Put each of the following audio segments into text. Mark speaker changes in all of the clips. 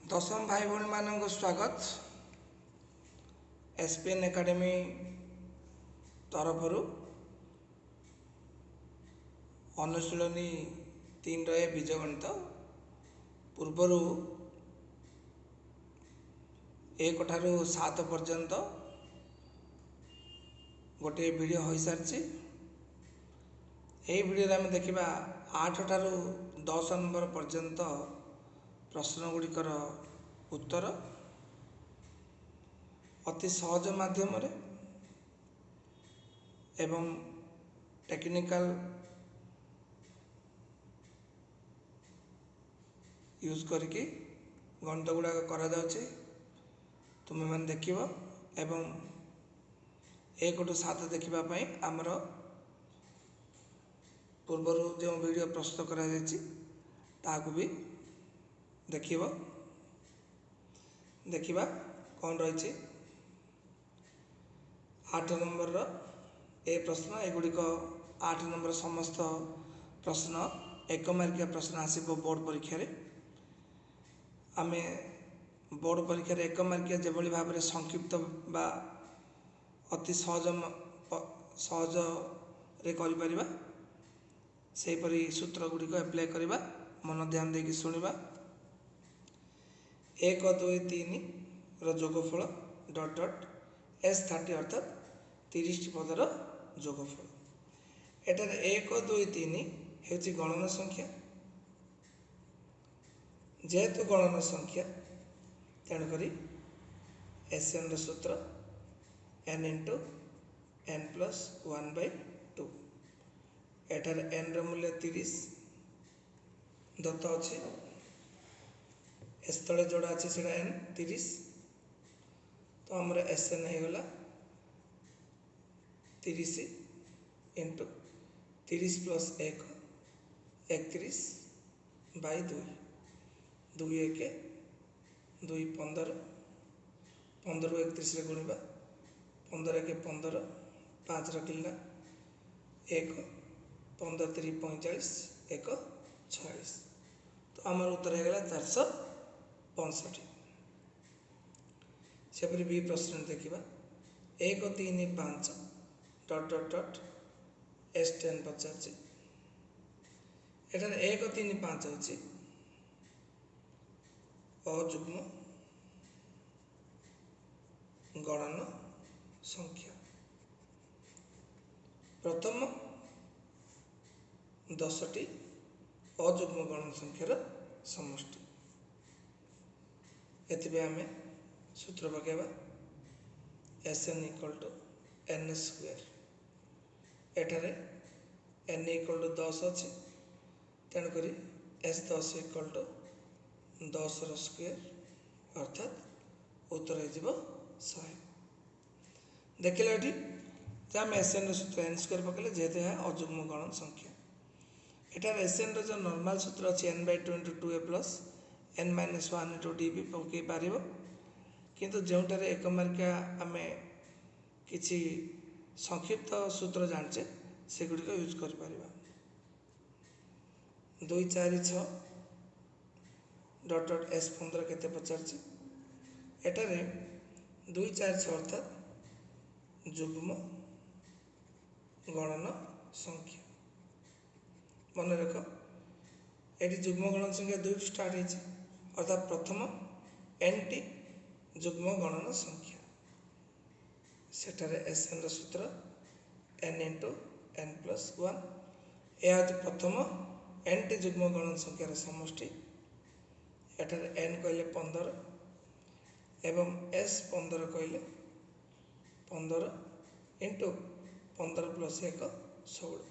Speaker 1: दशम भाई भौणी मान स्वागत एसपीएन एकेडमी तरफ अनुशीलनी 3 रहे बीजगणित पूर्वर 1 ठारू 7 पर्यंत गोटे वीडियो हो सारी। यही वीडियो आम देखा 8 ठारू 10 नंबर पर्यंत प्रश्न गुड़िकर उत्तर अति सहज माध्यम एवं टेक्निकल यूज करके गणित गुड़ाक करा जाउछि। तुम्हें मैंने देखिव एवं 1 टू 7 देखापी आमर पूर्वर जो वीडियो प्रस्तुत करा जायछि ताकू भी देखिबा कौन रही 8 नंबर ए प्रश्न एगुड़िक 8 नंबर समस्त प्रश्न 1 मार्किया प्रश्न आसब बोर्ड परीक्षा रे। आमे बोर्ड परीक्षा रे 1 मार्किया जो भाव में संक्षिप्त बा अति सहज रे करिपरिबा सेहीपरि सूत्र गुड़िक एप्लाय करवा मन ध्यान देकी शुणा। 1 2 3 जोगफल डट डट S30 अर्थात 30 पदर जोगफल। एटार 1 2 3 हेउछि गणन संख्या जेहेतु गणन संख्या तेणुक SN सूत्र n इंटू n प्लस 1/2। एटार n रो मूल्य 30 दत्त अच्छी एस तले जोड़ा अच्छे से n 30 तो आमर SN होगला 30 इंटू 30 प्लस 1 31 बाई 2 2 1 2 15 15 31 रे गुणा 15 1 15 5 रखिला 1 15 3 45 1 46 तो आमर उत्तर होगला 465। सेपरी बी प्रश्न देखा 1 3 5 डट डट डट S10 पचार एटार 1 3 5 होची अजुग्म गणन संख्या। प्रथम 10टी अजुग्म गणन संख्यार समष्टि। एथिबे आमे सूत्र पकेबा SN = n स्क्वायर। एठारे n = 10 अच्छी तेणुक S10 = 10 रो स्क्वायर अर्थात उत्तर हो 100। देखिले ये आम SN सूत्र n स्क्वायर पकड़े जेहेतु यह अजुग्म गणन संख्या। एटार SN जो नॉर्मल सूत्र अच्छी n/2 × 2a plus n - 1 × d भी पकई पार किंतु जोटार 1 मार्किया आम किसी संक्षिप्त सूत्र जाचे से गुड़िक यूज कर 2 4 6 डट डट S15 केते पचार एटारे 2 4 6 अर्थात जुग्म गणन संख्या। मन रख ये जुग्म गणन संख्या 2 स्टार्ट होती अर्थात प्रथम n टी जुग्म गणन संख्या। सेठारे SN सूत्र n इंटू n प्लस 1 यह प्रथम n टी जुग्म गणन संख्यार समष्टि। एठारे n कहले 15 एवं S15 कहले 15 इंटू 15 प्लस 1 16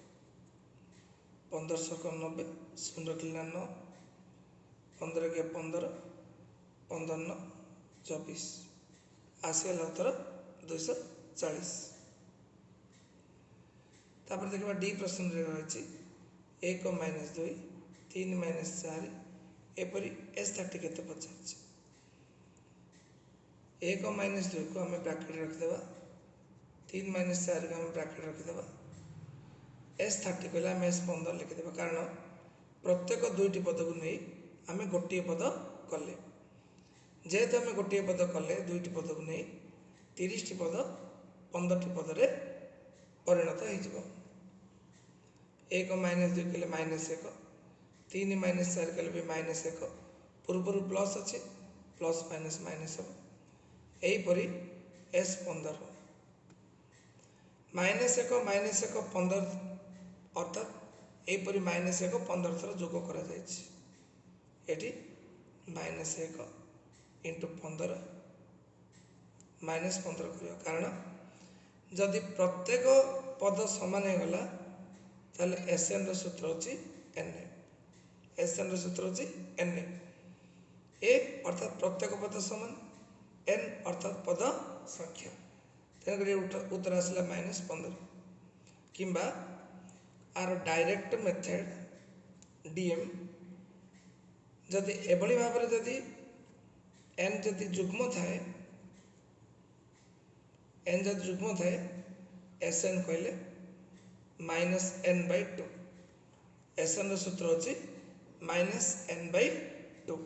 Speaker 1: 15 × 90 0 रखिला 9 15 के 15 15 9 24 आसगला उत्तर 240। तापर देखा डी प्रश्न रही 1 - 2 3 - 4 एपरी S30 केते पचार 1 - 2 को आम ब्राकेट रखिदेवा 3 - 4 को आम ब्राकेट रखिदेवा S30 कहले आम S15 लिखिदेवा कारण प्रत्येक 2टी पद को नहीं आम गोटे पद कले जेहेतु आम गोटे पद कले दुईटी पद को नहीं 30 टी पद 15 टी पदरे परिणत हो। 1 - 2 कले -1, 3 - 4 कले भी -1, पूर्वर प्लस अच्छे प्लस माइनस माइनस हम यहीपरी S15 -1 15 अर्थात यहीपरी -1 15 थर जोग करा एटी -1 इंटू 15 -15 कर कारण जदि प्रत्येक पद समान हो गला ताले SN सूत्र होची एन SN सूत्र होची एन ए अर्थात प्रत्येक पद समान एन अर्थात पद संख्या तेणुक उत्तर आसला -15 किंबा आर डायरेक्ट मेथड डीएम जदि एभली भाव में जदि एन जदि जुग्म थाए एन जदि जुग्म थाए SN कहले -n/2 SN सूत्र होची -n/2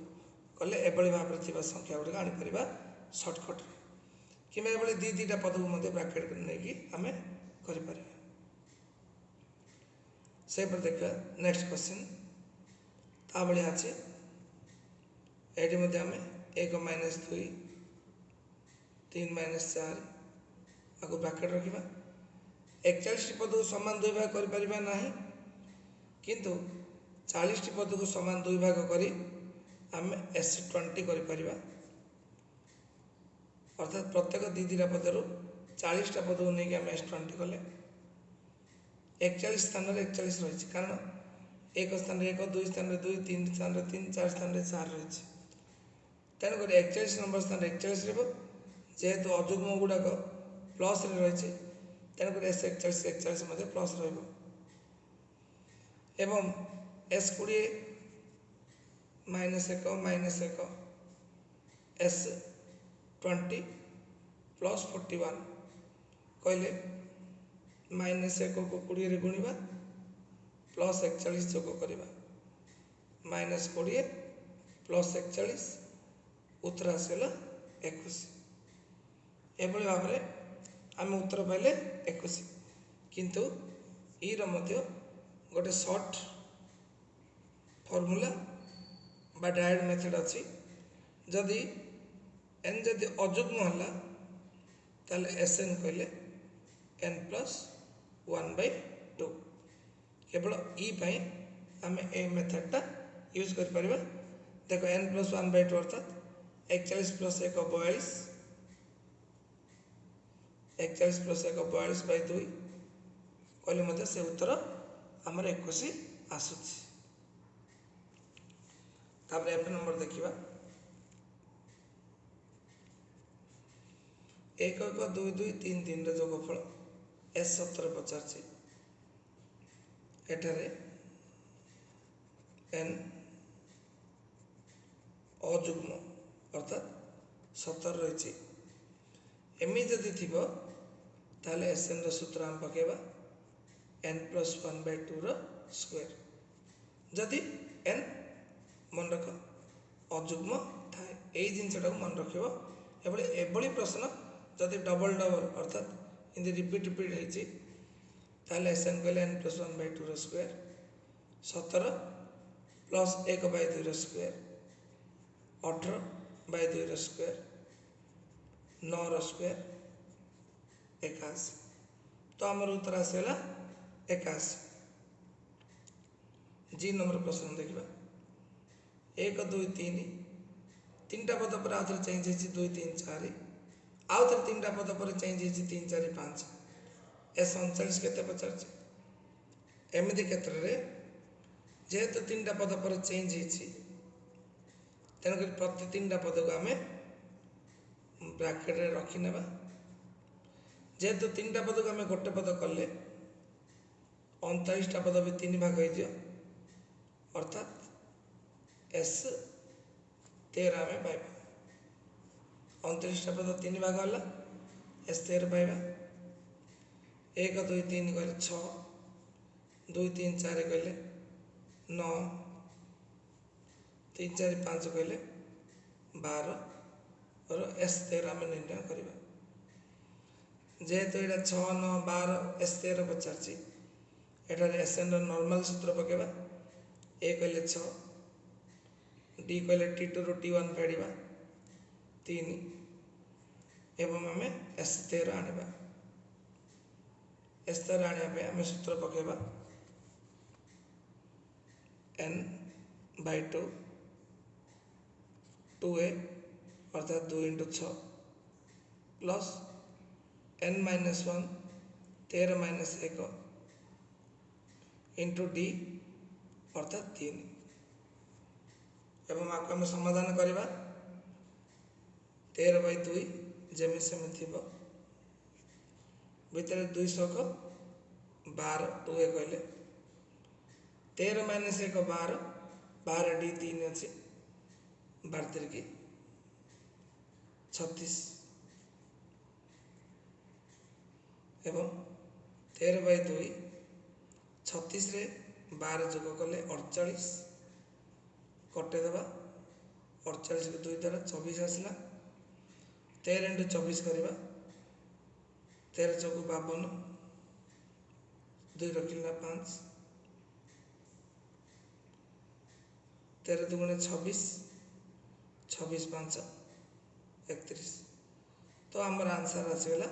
Speaker 1: कले एभली भाव में संख्या गुड़िक आनीपर सर्टकट कि दीटा पद को ब्राकेट नहीं आम कर देखा नेक्स्ट क्वेश्चन ता भाया अच्छे ये आम 1 - 2 3 - 4 आपको ब्राकेट रखा 41 पद को समान 2 भाग कर किंतु 40 पद को समान 2 भाग करी आम S20 कर अर्थात प्रत्येक दीटा पदर 40टा पद को लेकिन आम S20 कले 41 स्थान 41 रही कारण 1 स्थान 1 2 स्थान 2 3 स्थान 3 4 स्थान 4 रही तेणुक 41 नंबर स्थान 41 जेहेतु अजुग्म गुड़ाक प्लस रही तेणुक S41 41 प्लस एवं S20 -1 S20 प्लस 41 कहले -1 को 20 गुणा प्लस 41 जोग करवा -20 प्लस 41 उत्तर आसगला 21 एभली भाव में आम उत्तर पाइले 21 किंतु ईर गोटे सर्ट फॉर्मूला बा डायरेक्ट मेथड अच्छी जदि एन जदि अजुग्म है ताले SN कहले n+1/2 केवल ई पाई आम ए मेथडटा यूज कर परिबा देखो n+1/2 अर्थात 41 + 1 42 41 + 1 42/2 कहले से उत्तर आमर 21 आसूची तापर F नंबर देखिबा 1 1 2 2 3 3 रे जोगफल S17 पचार एठारे n अजुग्म अर्थात 17 रही एमि जदि थी ताले SN सूत्र आम पकेबा n+1/2 स्क्वायर जदि n मन रख अजुग्म थाए यही जिनटा मन रख एभली प्रश्न जदि डबल डबल अर्थात इन रिपीट रिपीट होती SN कहले n+1/2 square 17 plus 1/2 square 18/2 square 9 square 81 तो आमर उत्तर आसगला 81 जी नंबर प्रश्न देखा 1 2 3 3टा पद पर आउ थे चेंज हो 2 3 4 आउ थे 3टा पद पर चेंज हो 3 4 5 S39 के पचार एमती क्षेत्र में जेहेतु 3टा पद पर चेंज हो तेणुक प्रति 3टा पद को आम ब्राकेट रखिने जेहेतु 3टा पद को आम गोटे पद कले 39टा पद भी 3 भाग हो अर्थात S13 आम पाइबा 29टा पद 3 भाग है S13 पाइबा 1 2 3 कहले 6 2 3 4 कहले 9 3 4 5 कहले 12 और S13 आम निर्णय करवा जेहेतु यहाँ 6 9 12 S13 पचार एठार SN नॉर्मल सूत्र पकेबा ए कहले 6 डी कहले T2 ରୁ T1 फेड़ा 3 एवं आम S13 आने S13 आने आम सूत्र पकेबा n by 2 2a अर्थात 2 into 6 plus n minus 1 13 minus 1 into D अर्थात 3 एवं आपको आम समाधान करवा 13 by 2 जमी सेमी थी भितर 200 को 12 2 कहले 13 माइनस 1 12 12 डी 3 अच्छी 12 की 36 एवं 13 by 2 36 रे 12 जोग कले 48 कटेदेवा 48 को 2 द्वारा 24 आसला 13 इंटू 24 करवा 13 चौक 52 2 रखिला 5 13 दुगुणे 26 26 5 31 तो आमर आंसर आसगला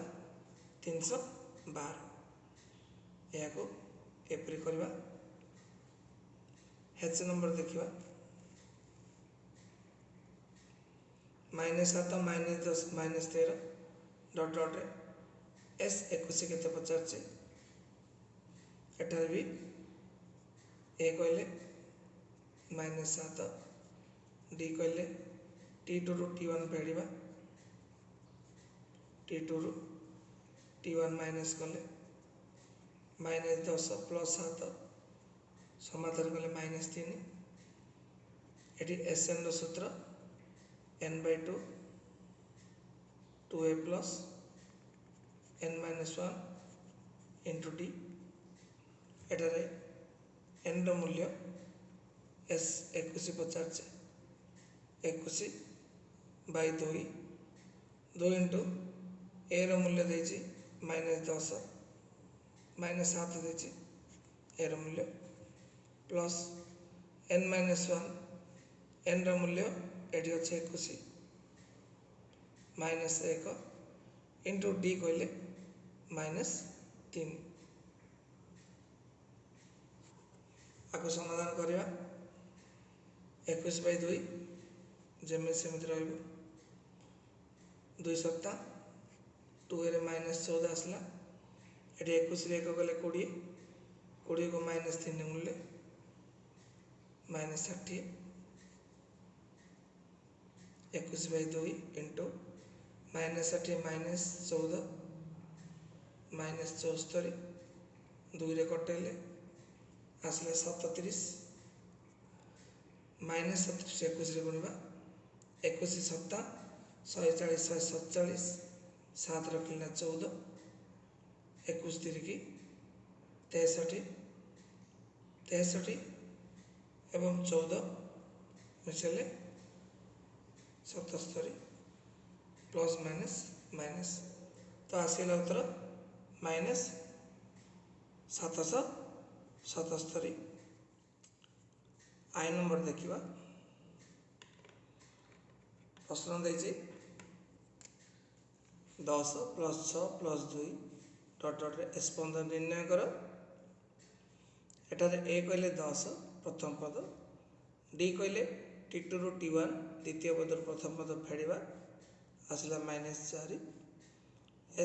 Speaker 1: 312 यह को एपरी करवा हेच नंबर देखिवा -7 -10 -13 डॉट डॉट S21 केते पचार एठार भी ए कहले -7 डी कहले T2 ରୁ T1 फेड़ा T2 ରୁ T1 माइनस कले -10 प्लस 7 समाधान कले -3 ये SN सूत्र n by 2 2a plus n minus 1 into d एटारे n रो मूल्य S21 पचार 21 by 2 2 इंटू ए रो मूल्य देछि -10 -7 देछि ए रो मूल्य प्लस n minus 1 n रो मूल्य एटी अच्छे 21 -1 इंटू डी कहले -3 आपको समाधान करवा 21 by 2 जमी सेमती रही 2 सप्ताह 2 रे -14 आसला ये 21 1 गले 20 20 को -3 मूल्य -60 21 by 2 इंटू -60 -14 -74 2 रे कटेले आसले 37 -37 21 रे गुणवा 21 सप्ताह 140 147 7 रखिला 14 21 3 की 63 63 एवं 14 मिसेले 77 प्लस माइनस माइनस तो आसला उत्तर -777 आई नंबर देखिवा प्रश्न देछि 10 प्लस 6 प्लस 2 डट डट S 15 निर्णय कर एटारे ए कहले 10 प्रथम पद डी कहले T2 ରୁ T1 द्वितीय पद प्रथम पद फेड़ा आसला -4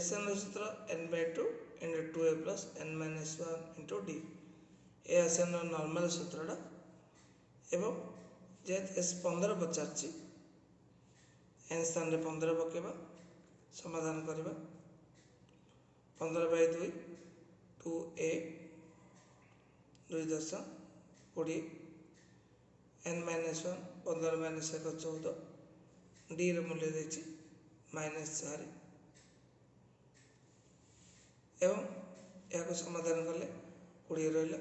Speaker 1: SN सूत्र n by 2 into 2a plus n minus 1 into d A SN normal सूत्रटा एवं जेहेतु S 15 पचार n स्थान रे 15 पकेबा समाधान करवा 15 by 2 2a 2 10 20 n minus 1 15 minus 1 14 D रो मूल्य देछि -4 एवं या समाधान कले 20 रहा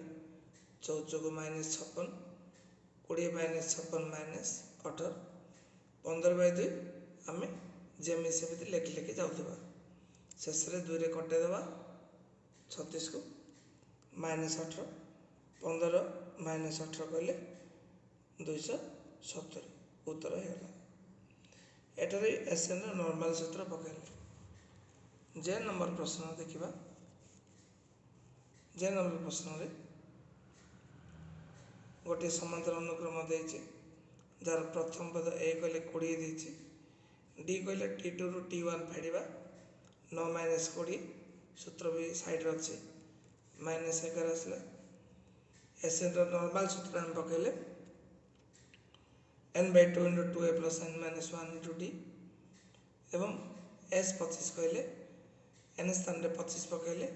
Speaker 1: 14 को -56 20 -56 -18 15 by 2 आम जेमी सेमती लेखि लेखि जाऊा शेष में 2 रे कटेदेवा 36 को -18 15 -18 कहले 270 उत्तर होगा। एटारे एसएन नॉर्मल सूत्र पकड़े। जे नंबर प्रश्न देखा जे नंबर प्रश्न रे गोटे समांतर अनुक्रम देछि जार प्रथम पद ए कहले 20 देछि डी कहले T2 रु T1 फेड़वा 9 - 20 सूत्र भी साइड अच्छे -11 आसला। एसएन नॉर्मल सूत्र हम पकड़े n/2 × 2a + n - 1 × d एवं s 25 कहले n स्थान रे 25 पकड़े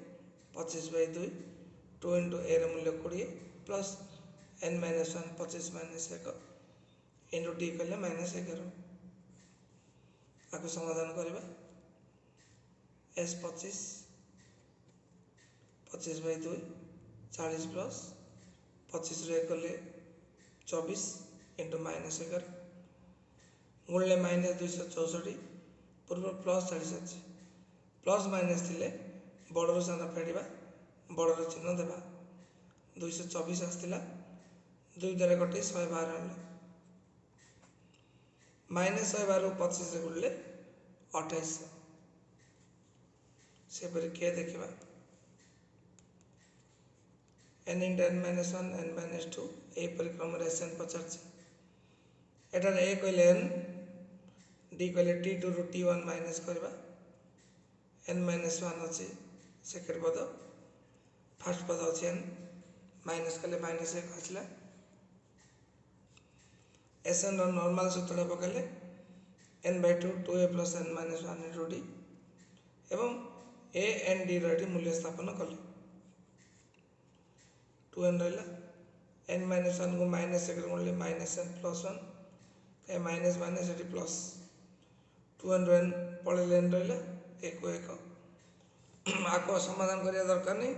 Speaker 1: 25/2 2 × a ର मूल्य 20 प्लस n - 1 25 - 1 × d कहले -11 आपको समाधान करवा s 25 25/2 40 प्लस 25 रे कले 24 × -11 गुणले -264 पूर्व प्लस 40 अच्छे प्लस माइनस थिले बड़र साना फेड़ा बड़र चिन्ह देवा 224 आसला 2 द्वारा कटे 112 आने -112 25 से गुणले 28 सेपरी किए देखा n × n - 1 n - 2 यही परिक्रम एसएन पचार एटार ए कहले n डी कहले T2 रु T1 माइनस करवा n - 1 अच्छी सेकेंड पद फास्ट पद अच्छे n माइनस कले -1 आसला। एसएन नॉर्मल सूत्र पकड़े n/2 2a + n - 1 × d एवं a n d रे मूल्य स्थापन कले 2n रहा n - 1 को -1 गुणले -n + 1 कहीं माइनस माइनस ये प्लस 2n ରୁ n पड़े n रहा 1 को 1 आपको समाधान करने दरकार नहीं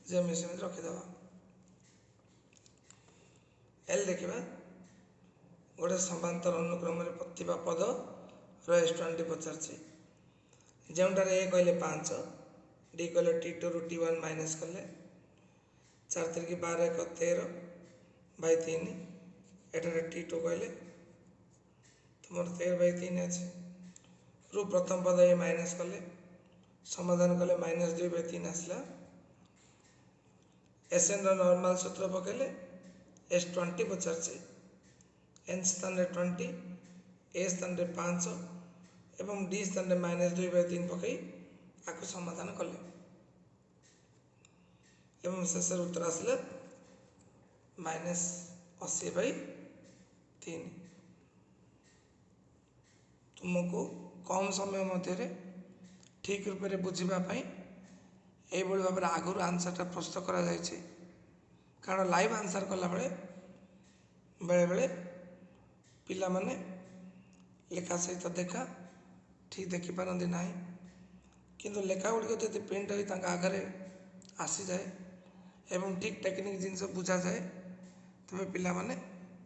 Speaker 1: जेमी सेमती रखीदे। एल देखा गोटे समांतर अनुक्रम पद S20 पचार जोटार ए कहले 5 डी कहले T2 रु T1 माइनस कले 4 3 12 1 13/3 एटारे T2 कहले तुम 13/3 अच्छे रु प्रथम पद ए माइनस कले समाधान कले -2/3 आसला। एसएन नॉर्मल सूत्र पकड़े S20 पचार n स्थान रे 20 ए स्थान रे 5 एवं डी स्थान रे -2/3 पकई आपको समाधान कले एवं शेष उत्तर आसला -80/3। तुमको कम समय मध्य ठीक रूप से बुझापी यही भाव में आगुरी आंसरटा प्रस्तुत करा जायछि कारण लाइव आंसर कला बेले बेले बेले पिला माने लेखा सहित देखा ठीक देखी पारती ना किंतु लेखा गुड़िक जब प्रिंट हो आगे आसी जाए एवं ठीक टेक्निक जिनस बुझा जाए तेज पिला माने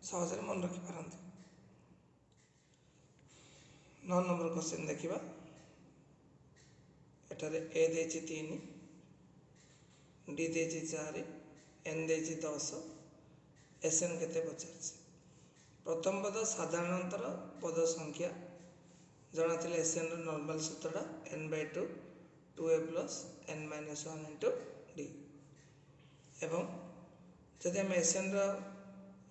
Speaker 1: सहज मन रखिपारती। 9 नंबर क्वेश्चन देखा एटारे ए देछि 3 डी देछि 4 एन देछि 10 एसएन केते पचार प्रथम पद साधारणतर पद संख्या जना थिले एसएन नॉर्मल सूत्रटा n/2 2a + n - 1 × d एवं जदि आम एसएन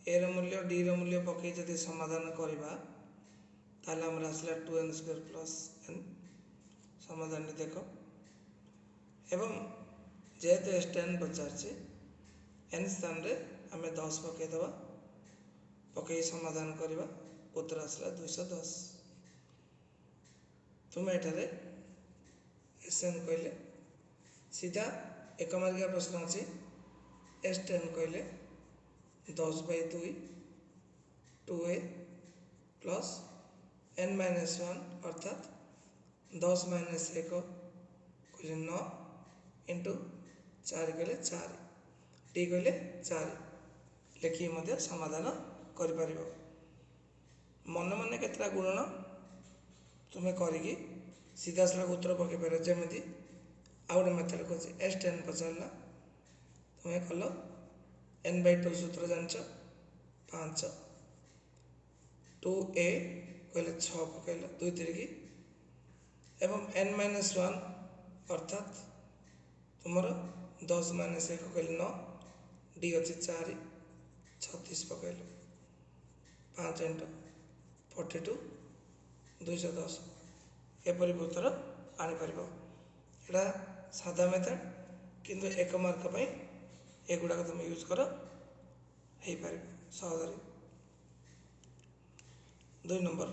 Speaker 1: ए मूल्य डी मूल्य पकई जदि समाधान करवा ताले आमर आसला 2n² + n समाधान देख एवं जेहेतु S10 पचार n स्थान रे आम 10 पकईदे पकई समाधान करवा उत्तर आसला 210। तुम एठारे SN कहले सीधा एक मार्किया प्रश्न अच्छी S10 कहले 10/2 2a + n - 1 अर्थात 10 - 1 कहले 9 × 4 कहले 4 डी कहले 4 लिखिक समाधान कर मन मन केतटा गुणन तुम्हें करी सीधा साला उत्तर पकई पार जमी आउ गोटे मेथड कौन S10 पचारा तुम्हें कल n/2 सूत्र जान 5 2a कहले 6 पकईल 2 3 एवं n-1 अर्थात तुमर 10 - 1 कहले 9 डी अच्छी 4 36 पकईल 5 × 42 210 एपरी उत्तर आनीपर एटा साधा मेथड किंतु 1 मार्क एगुड़ा तुम यूज कर हो पार सहजरे 2 नंबर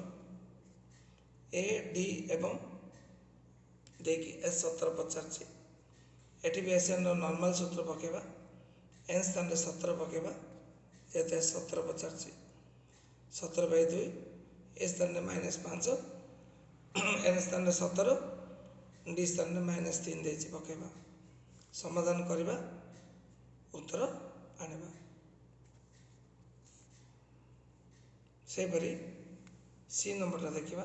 Speaker 1: ए डी एवं देखिए S17 पचार एटी भी SN नॉर्मल सूत्र पकेबा n स्थान 17 पकेबा जेते S17 पचार 17/2 ए स्थान -5 n स्थान 17 डी स्थान -3 दे पकेबा समाधान करवा उत्तर आनिबा सेपरी सी नंबर देखा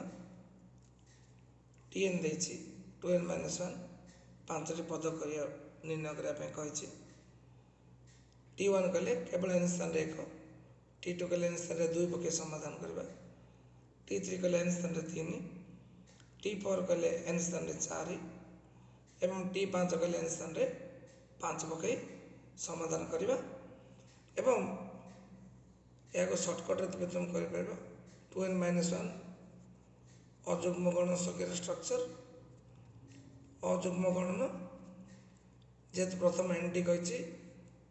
Speaker 1: Tn दे 2n-1 5 पद निर्णय करने T1 कले केवल n स्थान 1 T2 कले n स्थान 2 पके समाधान करवा T3 कले n स्थान 3 T4 कले n स्थान 4 एवं T5 कले n स्थान 5 पके समाधान करवा एवं या सर्टकट तुम कर 2n-1 अजुग्म गणन सगर स्ट्रक्चर अजुग्म गणन जेहेतु प्रथम एनटी कही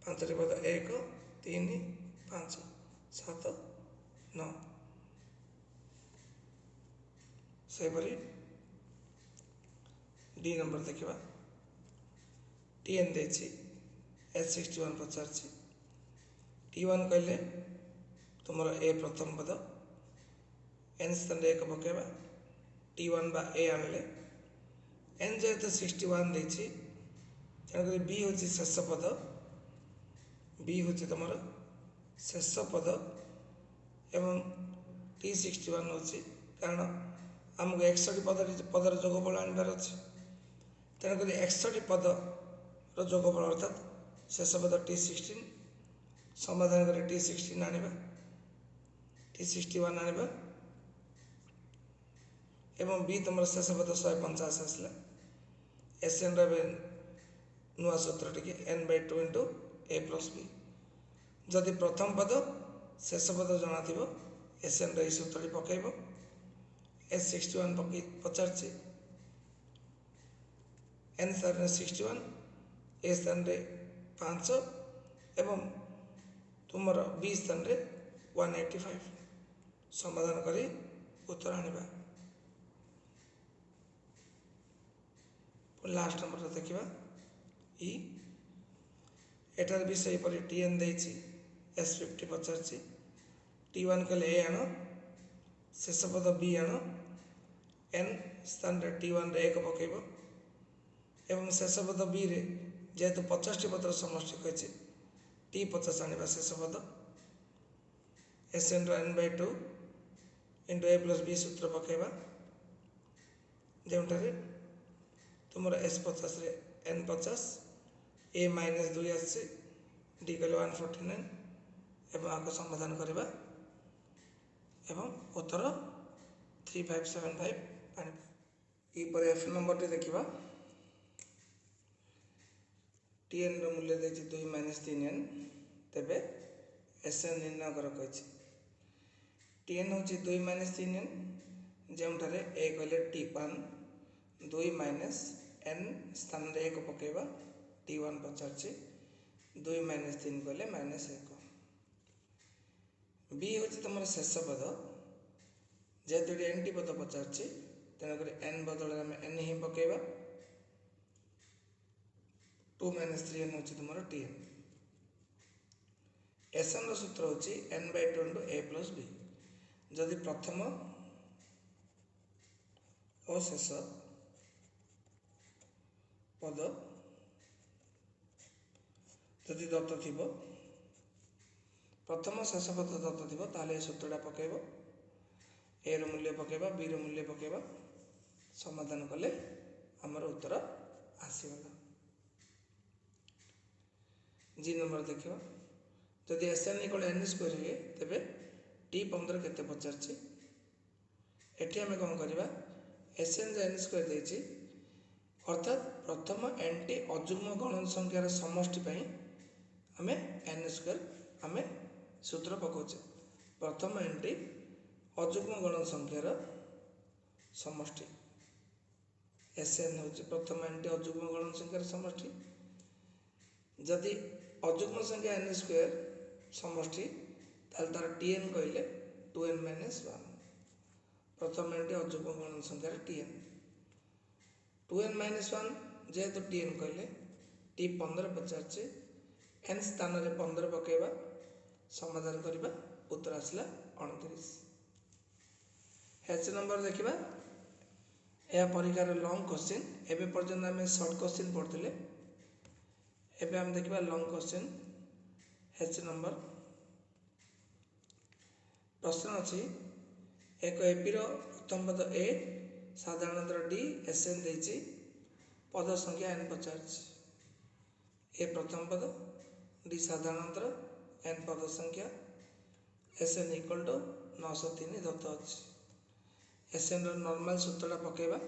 Speaker 1: 5 पद 1 3 5 7 9 सेपरी डी नंबर देखा Tn दे S61 पचार T1 कहले तुम ए प्रथम पद n स्थान 1 पकेबा T1 बा ए आनले n जेहेतु 61 देछि तेणुक बी हूँ शेष पद बी हूँ तुम शेष पद एवं T61 हूँ कारण आमको 61 पदर जोगफल आनबार अच्छे तेणुक 61 पदर जोगफल अर्थात शेष पद T16 समाधान कर T16 आनिबा T61 आनिबा एवं बी तुम शेष पद 150 आसला SN नुआ सूत्र टी n/2 × a + b जदि प्रथम पद शेष पद जना थी SN सूत्र पकेब S61 पचार n स्थान 61 ए स्थान 5 एवं तुम बी स्थान 185 समाधान करी उत्तर आनिबा लास्ट नंबर देखा ई एटार भी सही पर Tn दे S50 पचार T1 कले ए आण शेष पद बी आण n स्थान T1 1 पकेब एवं शेष पद बी रे जेहेतु 50 पदर समष्टि कही T50 आने शेष पद SN n/2 × a + b सूत्र पकेबा जोटारे तुम S50 n50 a - 2 आसी डी कले 149 एवं आपको समाधान करवा एवं उत्तर 3575 आने F नंबर टी देखा Tn मूल्य दे 2 - 3n तेबे SN निर्णय कर कही Tn हूँ 2 - 3n जोठारे ए कहले T1 2 - n स्थान 1 पकेबा T1 पचार 2 - 3 कहले -1 बी हूँ तुम शेष पद जेहेतु एन टी पद पचार तेणुक n बदल में n ही पकेबा 2 - 3n हूँ तुम Tn SN सूत्र हूँ n/2 × a + b जदि प्रथम और शेष पद जदि दत्त थी प्रथम शेष पद दत्त थी ताले सूत्रटा पकेब ए मूल्य पकेबा बी मूल्य पकेबा समाधान कले आमर उत्तर आसीगला। जी नंबर देखिए जदि एसएन इक्वल एन स्क्वायर हुए तेरे टी 15 केते पचार एटी आम कौन करवा एसएन एन स्क्वायर देती अर्थात प्रथम एन टी अजुग्म गण संख्यार समष्टि आम एन स्क्वायर आम सूत्र पकाचे प्रथम एन टी अजुग्म गण संख्यार समष्टि एसएन हूँ प्रथम एन टी अजुग्म गण संख्यार समष्टि जदि अजुग्म संख्या एन स्क्वायर समष्टि तार टीएन कहले 2n - 1 प्रथम एन टी अजुग्म गण संख्यार टीएन 2n - 1 जेहेतु टीएन कहले टी 15 पचार एन स्थान में 15 पकेबा समाधान करवा उत्तर आसला 29। हेच नंबर देखा यह परीक्षार लंग क्वेश्चन एवं पर्यटन आम सर्ट क्वेश्चन पढ़ते एवं आम देखा लंग क्वेश्चन हेच नंबर प्रश्न अच्छी एक एपीर प्रथम पद ए साधारणतर डी एसएन देती पद संख्या एन पचार ए प्रथम पद डी साधारणतर एन पद संख्या एसएन इक्वल टू 903 दत्त अच्छी एसएन नॉर्मल सूत्रटा पकेबा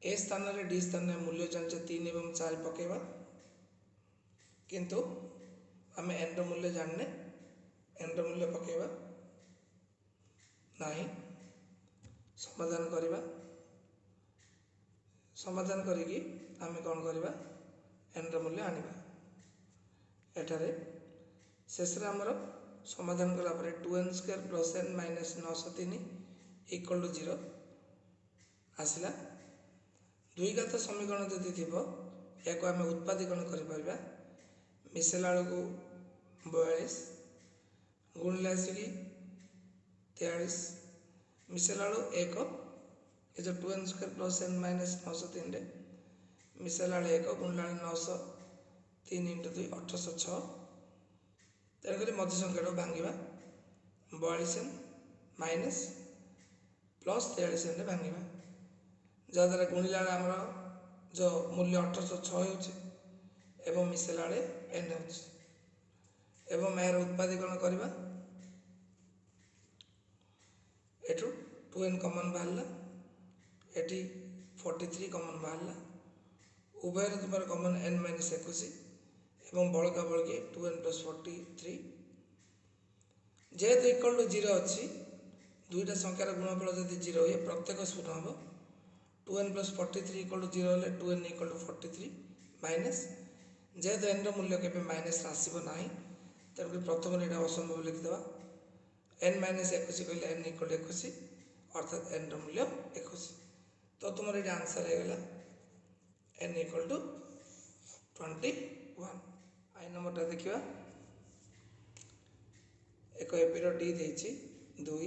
Speaker 1: ए स्थान में डी स्थान में मूल्य जाने 3 और 4 पकेबा किंतु आम एन मूल्य जाने एन मूल्य पकेबा नहीं समाधान करवा समाधान करिकी आम कौन करवा एन मूल्य आनिबा एठारे शेष आमर समाधान कलापर 2n² + n - 903 इक्वल टू 0 आसला द्विघात समीकरण जदि थी या आम उत्पादीकरण कर मिसेला को 42 गुणिले आसिकी 43 मिसेला 1 ये जो 2n² + n - 903 मिसेला 1 गुणिला 900 3 × 2 1806 तेणुक मध्य संख्या भांगा 42 माइनस प्लस 43 भांगा जहाद्वारा गुणिला आमर जो मूल्य 1806 एवं मिसेला एन एवं यार उत्पादीकरण करवा एठू 2n कमन बाहर एटी 43 कमन बाहर उभय तुम कमन n - 21 एवं बड़का बड़की 2n + 43 जेहेतु इक्वल टू 0 अच्छी दुईटा संख्यार गुणफल जब 0 हुए प्रत्येक शून्य हम 2n + 43 इक्वल टू 0 हेल्ले 2n इक्वल टू 43 माइनस जेहेतु एन मूल्य के माइनस आसब ना तेणुक प्रथम यहाँ असंभव लिखिदेवा n - 21 कहले n इक्वल टू 21 अर्थात एन मूल्य 21 तो तुम ये आंसर होगा n इक्वल टू 21। आई नंबरटा देखा एक एपीर डी देती 2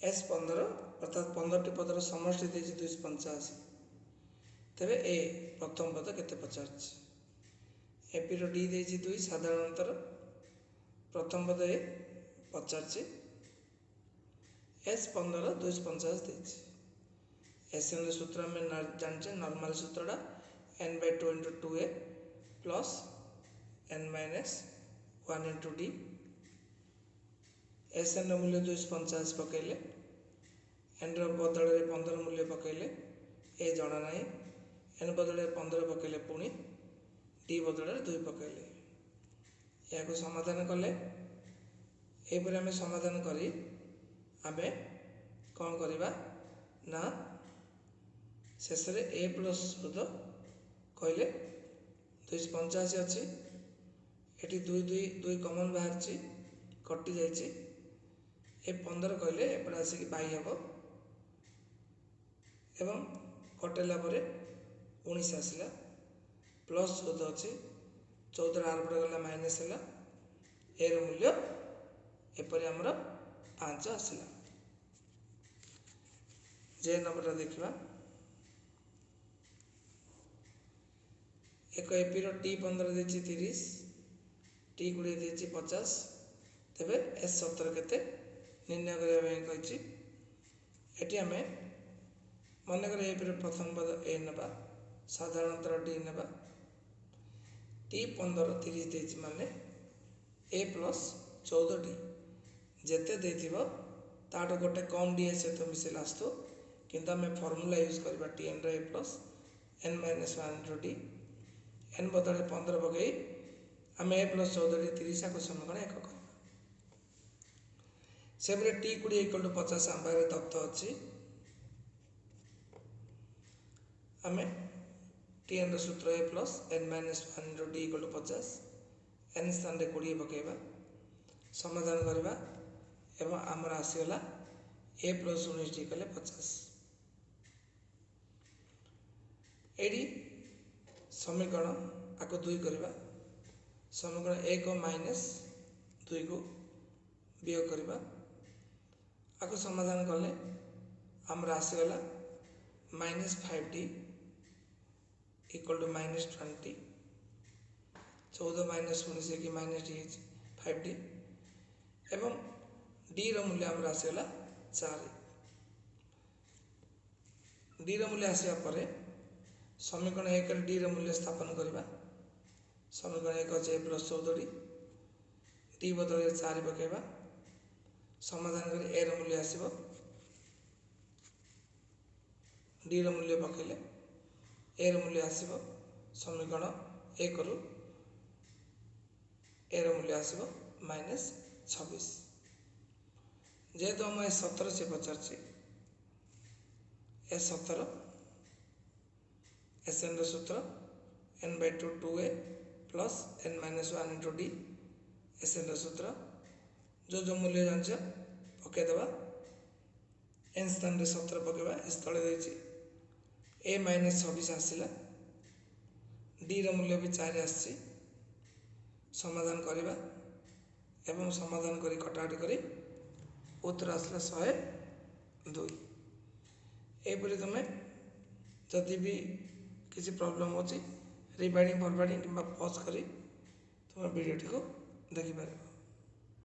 Speaker 1: एस 15 अर्थात 15 टी पदर समष्टि 285 तेरे ए प्रथम पद केते पचार एपीर डी देती 2 साधारणतर प्रथम पद ए पचार एस 15 250 देती एसएन सूत्र में जानचे नॉर्मल सूत्रटा n/2 × 2a plus n - 1 × d SN मूल्य 250 पकेले एन बदल 15 मूल्य पकेले ए जना ना एन बदल 15 पकेले पुणी डी बदल 2 पकेले या समाधान कले यहपर आम समाधान करी आम कौन करवा ना शेष ए प्लस सुध कहले 285 अच्छी एटी 2 2 2 कमन बाहर कटि जाइए ए 15 कहले एपटे आसिक बाई हम एवं कटेला 19 आसला प्लस 14 अच्छी 14 आरपटे गला माइनस है एर मूल्य एपरी आमर 5 आसला। जे नंबरटा देखा एक एपीर टी 15 देती 30 टी 20 देती 50 तेरे एस 17 केते निर्णय करने एटी आम मनकर ए प्रथम पद ए ना साधारणतर डी ना टी 15 30 देती माने ए प्लस 14 डी जेते देथिबो ताटो गोटे कम डी सहित मिसेल आसतु किंतु आम फर्मूला यूज करबा T N A plus N minus 1 D N बदले 15 पकई आम ए प्लस 14 डी 30 को समीकरण एक कर से टी 20 इक्वल टू 50 आम पाखे तथ्य अच्छी आम टी एन सूत्र A plus N minus 1 D equal to 50 N स्थान 20 पकईबा समाधान करवा एवं आमर आसीगला ए प्लस 19 डी कले 50 एडी समीकरण आको 2 करवा समीकरण 1 माइनस 2 को वियोग करवा आको समाधान कले आमर आसीगला minus 5 D equal to minus 20 14 minus 19 की माइनस डी 5 डी एवं डी रूल्य आमर आसीगला 4 डी रूल्य आसवा पर समीकरण 1 डी मूल्य स्थापन करवा समीकरण 1 अच्छे प्लस 14 डी बदल 4 पकईवा समाधान कर ए मूल्य आसब डी मूल्य पकईले ए मूल्य आसब समीकरण 1 रु ए मूल्य आसब माइनस 26 जेहेतु आम ए 17 से पचार ए 17 एस एन सूत्र N by 2 2a plus N minus 1 into D S N सूत्र जो मूल्य जान पकईदे एन स्थान 17 पकईवा स्थल ए माइनस 26 आसला डी मूल्य भी 4 आसी समाधान करवा एवं समाधान करी कटाकटी करी उत्तर आसला 102 एपरी तुम जदि भी किसी प्रॉब्लम होची रिवाइडिंग फॉरवर्डिंग कि पॉज करी तुम वीडियो को देखिपार।